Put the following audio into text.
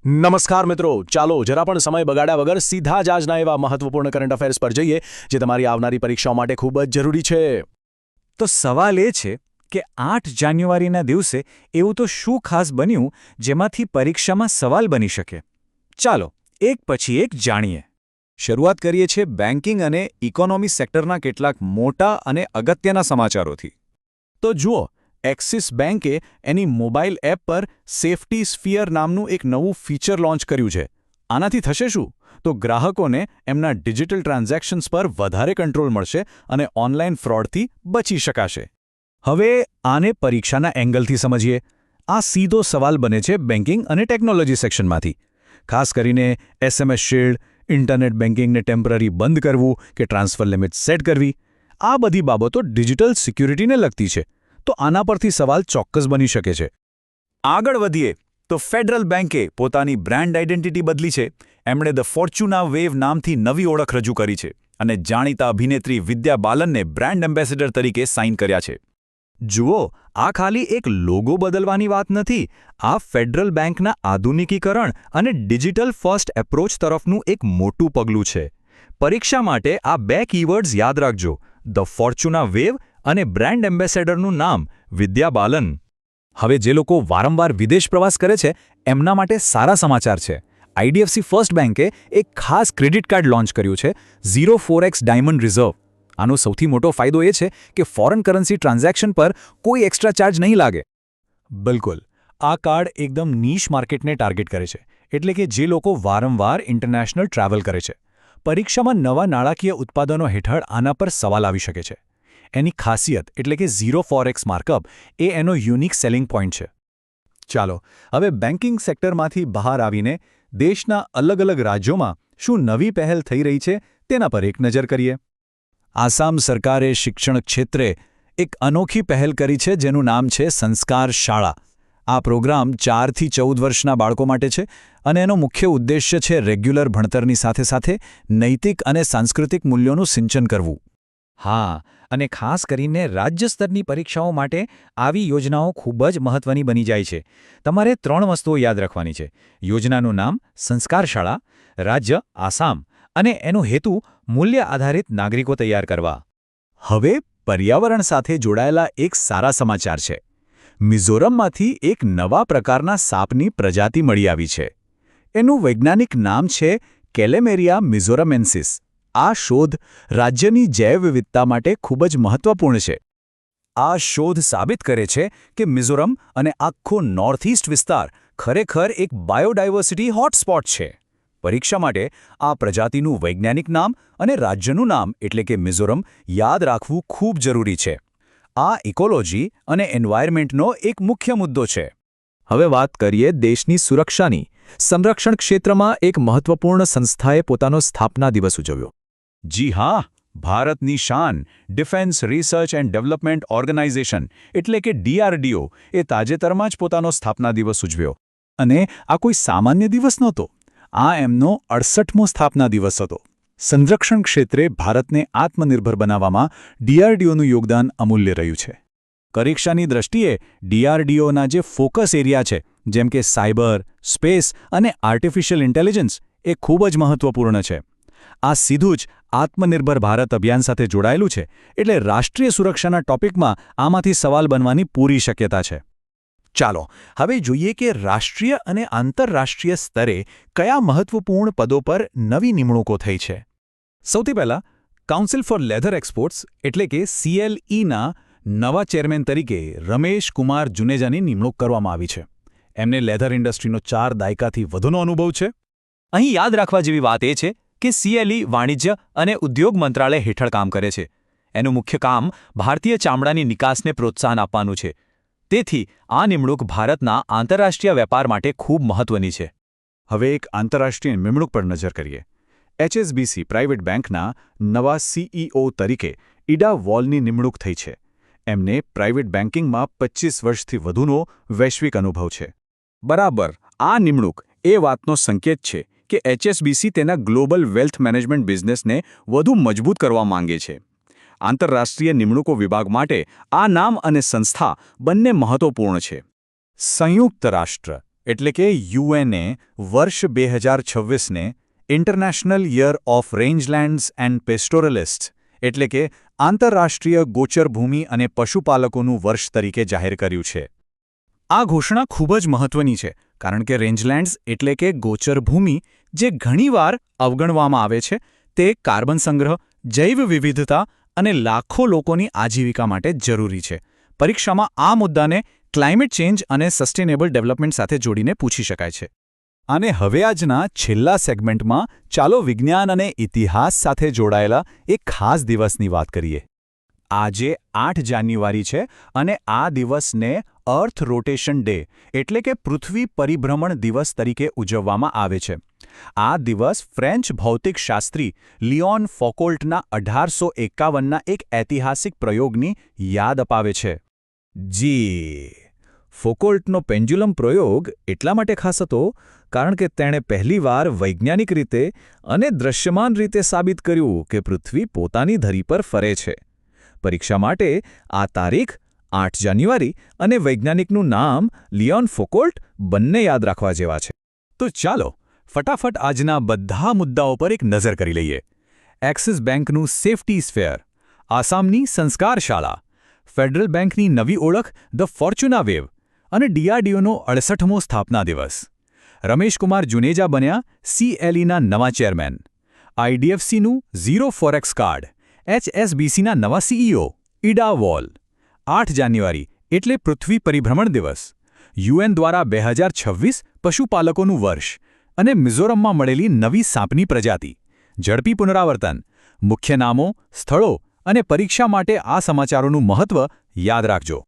નમસ્કાર મિત્રો, ચાલો જરા પણ સમય બગાડ્યા વગર સીધા જ આજના એવા મહત્વપૂર્ણ કરંટ અફેર્સ પર જઈએ જે તમારી આવનારી પરીક્ષાઓ માટે ખૂબ જ જરૂરી છે. તો સવાલ એ છે કે 8 જાન્યુઆરીના દિવસે એવું તો શું ખાસ બન્યું જેમાંથી પરીક્ષામાં સવાલ બની શકે? ચાલો એક પછી એક જાણીએ. શરૂઆત કરીએ છીએ બેન્કિંગ અને ઇકોનોમી સેક્ટરના કેટલાક મોટા અને અગત્યના સમાચારોથી. તો જુઓ, એક્સિસ બેન્કે એની મોબાઈલ એપ પર સેફટી સ્ફિયર નામનું એક નવું ફીચર લોન્ચ કર્યું છે. આનાથી થશે શું? તો ગ્રાહકોને એમના ડિજિટલ ટ્રાન્ઝેક્શન્સ પર વધારે કંટ્રોલ મળશે અને ઓનલાઈન ફ્રોડથી બચી શકાશે. હવે આને પરીક્ષાના એંગલથી સમજીએ. આ સીધો સવાલ બને છે બેન્કિંગ અને ટેકનોલોજી સેક્શનમાંથી. ખાસ કરીને SMS શિલ્ડ, ઇન્ટરનેટ બેન્કિંગને ટેમ્પરરી બંધ કરવું કે ટ્રાન્સફર લિમિટ સેટ કરવી, આ બધી બાબતો ડિજિટલ સિક્યુરિટીને લગતી છે. તો આના પરથી સવાલ ચોક્કસ બની શકે છે. આગળ વધીએ તો ફેડરલ બેન્કે પોતાની બ્રાન્ડ આઇડેન્ટિટી બદલી છે. એમણે ધ ફોર્ચ્યુના વેવ નામથી નવી ઓળખ રજૂ કરી છે અને જાણીતા અભિનેત્રી વિદ્યા બાલનને બ્રાન્ડ એમ્બેસેડર તરીકે સાઇન કર્યા છે. જુઓ, આ ખાલી એક લોગો બદલવાની વાત નથી. આ ફેડરલ બેન્કના આધુનિકીકરણ અને ડિજિટલ ફર્સ્ટ એપ્રોચ તરફનું એક મોટું પગલું છે. પરીક્ષા માટે આ બે કીવર્ડ્સ યાદ રાખજો: ધ ફોર્ચ્યુના વેવ અને બ્રાન્ડ એમ્બેસેડરનું નામ વિદ્યા બાલન. હવે જે લોકો વારંવાર વિદેશ પ્રવાસ કરે છે એમના માટે સારા સમાચાર છે. IDFC ફર્સ્ટ બેન્કે એક ખાસ ક્રેડિટ કાર્ડ લોન્ચ કર્યું છે, 04x ડાયમંડ રિઝર્વ. આનો સૌથી મોટો ફાયદો એ છે કે ફોરેન કરન્સી ટ્રાન્ઝેક્શન પર કોઈ એક્સ્ટ્રા ચાર્જ નહીં લાગે. બિલકુલ, આ કાર્ડ એકદમ નીશ માર્કેટને ટાર્ગેટ કરે છે, એટલે કે જે લોકો વારંવાર ઇન્ટરનેશનલ ટ્રાવેલ કરે છે. પરીક્ષામાં નવા નાણાકીય ઉત્પાદનો હેઠળ આના પર સવાલ આવી શકે છે. એની ખાસિયત એટલે કે 04x માર્કઅપ એ એનો યુનિક સેલિંગ પોઈન્ટ છે. ચાલો હવે બેન્કિંગ સેક્ટરમાંથી બહાર આવીને દેશના અલગ અલગ રાજ્યોમાં શું નવી પહેલ થઈ રહી છે તેના પર એક નજર કરીએ. આસામ સરકારે શિક્ષણ ક્ષેત્રે એક અનોખી પહેલ કરી છે જેનું નામ છે સંસ્કાર શાળા. આ પ્રોગ્રામ 4 થી 14 વર્ષના બાળકો માટે છે અને એનો મુખ્ય ઉદ્દેશ્ય છે રેગ્યુલર ભણતરની સાથે સાથે નૈતિક અને સાંસ્કૃતિક મૂલ્યોનું સિંચન કરવું. હા, અને ખાસ કરીને રાજ્ય સ્તરની પરીક્ષાઓ માટે આવી યોજનાઓ ખૂબ જ મહત્વની બની જાય છે. તમારે 3 વસ્તુઓ યાદ રાખવાની છે: યોજનાનું નામ સંસ્કાર શાળા, રાજ્ય આસામ અને એનો હેતુ મૂલ્ય આધારિત નાગરિકો તૈયાર કરવા. હવે પર્યાવરણ સાથે જોડાયેલા એક સારા સમાચાર છે. મિઝોરમમાંથી એક નવા પ્રકારના સાપની પ્રજાતિ મળી આવી છે. એનું વૈજ્ઞાનિક નામ છે કેલેમેરિયા મિઝોરમેન્સિસ. આ શોધ રાજ્યની જૈવ વિવિધતા માટે ખૂબ જ મહત્વપૂર્ણ છે. આ શોધ સાબિત કરે છે કે મિઝોરમ અને આખો નોર્થ ઇસ્ટ વિસ્તાર ખરેખર એક બાયોડાયવર્સિટી હોટસ્પોટ છે. પરીક્ષા માટે આ પ્રજાતિનું વૈજ્ઞાનિક નામ અને રાજ્યનું નામ એટલે કે મિઝોરમ યાદ રાખવું ખૂબ જરૂરી છે. આ ઇકોલોજી અને એન્વાયરમેન્ટનો એક મુખ્ય મુદ્દો છે. હવે વાત કરીએ દેશની સુરક્ષાની. સંરક્ષણ ક્ષેત્રમાં એક મહત્વપૂર્ણ સંસ્થાએ પોતાનો સ્થાપના દિવસ ઉજવ્યો. જી હા, ભારતની શાન defence research and development organisation એટલે કે DRDO એ તાજેતરમાં જ પોતાનો સ્થાપના દિવસ ઉજવ્યો. અને આ કોઈ સામાન્ય દિવસ નહોતો. આ એમનો 68મો સ્થાપના દિવસ હતો. સંરક્ષણ ક્ષેત્રે ભારતને આત્મનિર્ભર બનાવવામાં DRDOનું યોગદાન અમૂલ્ય રહ્યું છે. પરીક્ષાની દ્રષ્ટિએ DRDOના જે ફોકસ એરિયા છે, જેમ કે સાયબર, સ્પેસ અને આર્ટિફિશિયલ ઇન્ટેલિજન્સ, એ ખૂબ જ મહત્વપૂર્ણ છે. આ સીધું જ આત્મનિર્ભર ભારત અભિયાન સાથે જોડાયેલું છે, એટલે રાષ્ટ્રીય સુરક્ષાના ટોપિકમાં આમાંથી સવાલ બનવાની પૂરી શક્યતા છે. ચાલો હવે જોઈએ કે રાષ્ટ્રીય અને આંતરરાષ્ટ્રીય સ્તરે કયા મહત્વપૂર્ણ પદો પર નવી નિમણૂકો થઈ છે. સૌથી પહેલાં કાઉન્સિલ ફોર લેધર એક્સપોર્ટ્સ એટલે કે CLEના નવા ચેરમેન તરીકે રમેશ કુમાર જુનેજાની નિમણૂક કરવામાં આવી છે. એમને લેધર ઇન્ડસ્ટ્રીનો 4 દાયકાથી વધુનો અનુભવ છે. અહીં યાદ રાખવા જેવી વાત એ છે કે CLE વાણિજ્ય અને ઉદ્યોગ મંત્રાલય હેઠળ કામ કરે છે. એનું મુખ્ય કામ ભારતીય ચામડાની નિકાસને પ્રોત્સાહન આપવાનું છે. તેથી આ નિમણૂક ભારતના આંતરરાષ્ટ્રીય વેપાર માટે ખૂબ મહત્વની છે. હવે એક આંતરરાષ્ટ્રીય નિમણૂક પર નજર કરીએ. HSBC પ્રાઇવેટ બેંકના નવા CEO તરીકે ઇડા વોલની નિમણૂક થઈ છે. એમને પ્રાઇવેટ બેન્કિંગમાં 25 વર્ષથી વધુનો વૈશ્વિક અનુભવ છે. બરાબર, આ નિમણૂક એ વાતનો સંકેત છે કે HSBC તેના ગ્લોબલ વેલ્થ મેનેજમેન્ટ બિઝનેસને વધુ મજબૂત કરવા માંગે છે. આંતરરાષ્ટ્રીય નિમણૂકો વિભાગ માટે આ નામ અને સંસ્થા બંને મહત્વપૂર્ણ છે. સંયુક્ત રાષ્ટ્ર એટલે કે યુએનએ વર્ષ 2026ને ઇન્ટરનેશનલ યર ઓફ રેન્જલેન્ડ્સ એન્ડ પેસ્ટોરલિસ્ટ એટલે કે આંતરરાષ્ટ્રીય ગોચર ભૂમિ અને પશુપાલકોનું વર્ષ તરીકે જાહેર કર્યું છે. આ ઘોષણા ખૂબ જ મહત્વની છે કારણ કે રેન્જલેન્ડ્સ એટલે કે ગોચર ભૂમિ જે ઘણીવાર અવગણવામાં આવે છે તે કાર્બન સંગ્રહ, જૈવ વિવિધતા અને લાખો લોકોની આજીવિકા માટે જરૂરી છે. પરીક્ષામાં આ મુદ્દાને ક્લાઇમેટ ચેન્જ અને સસ્ટેનેબલ ડેવલપમેન્ટ સાથે જોડીને પૂછી શકાય છે. અને હવે આજના છેલ્લા સેગમેન્ટમાં ચાલો વિજ્ઞાન અને ઇતિહાસ સાથે જોડાયેલા એક ખાસ દિવસની વાત કરીએ. આજે 8 જાન્યુઆરી છે અને આ દિવસને અર્થ રોટેશન ડે એટલે કે પૃથ્વી પરિભ્રમણ દિવસ તરીકે ઉજવવામાં આવે છે. આ દિવસ ફ્રેન્ચ ભૌતિકશાસ્ત્રી લિયોન ફોકોલ્ટના 1851ના એક ઐતિહાસિક પ્રયોગની યાદ અપાવે છે. જી, ફોકોલ્ટનો પેન્ડ્યુલમ પ્રયોગ એટલા માટે ખાસ હતો કારણ કે તેણે પહેલીવાર વૈજ્ઞાનિક રીતે અને દૃશ્યમાન રીતે સાબિત કર્યું કે પૃથ્વી પોતાની ધરી પર ફરે છે. પરીક્ષા માટે આ તારીખ 8 જાન્યુઆરી અને વૈજ્ઞાનિકનું નામ લિયોન ફોકોલ્ટ બંને યાદ રાખવા જેવા છે. તો ચાલો ફટાફટ આજના બધા મુદ્દાઓ પર એક નજર કરી લઈએ. એક્સિસ બેંકનું સેફટી સ્ફેર, આસામની સંસ્કાર શાળા, ફેડરલ બેંકની નવી ઓળખ ધ ફોર્ચ્યુના વેવ અને DRDOનો 68મો સ્થાપના દિવસ. રમેશકુમાર જુનેજા બન્યા CLEના નવા ચેરમેન. IDFCનું ઝીરો ફોરેક્સ કાર્ડ, HSBCના નવા CEO ઇડા વોલ. 8 જાન્યુઆરી એટલે પૃથ્વી પરિભ્રમણ દિવસ. UN દ્વારા 2026 પશુપાલકોનું વર્ષ અને મિઝોરમમાં મળેલી નવી સાપની પ્રજાતિ. ઝડપી પુનરાવર્તન, મુખ્ય નામો, સ્થળો અને પરીક્ષા માટે આ સમાચારોનું મહત્વ યાદ રાખજો.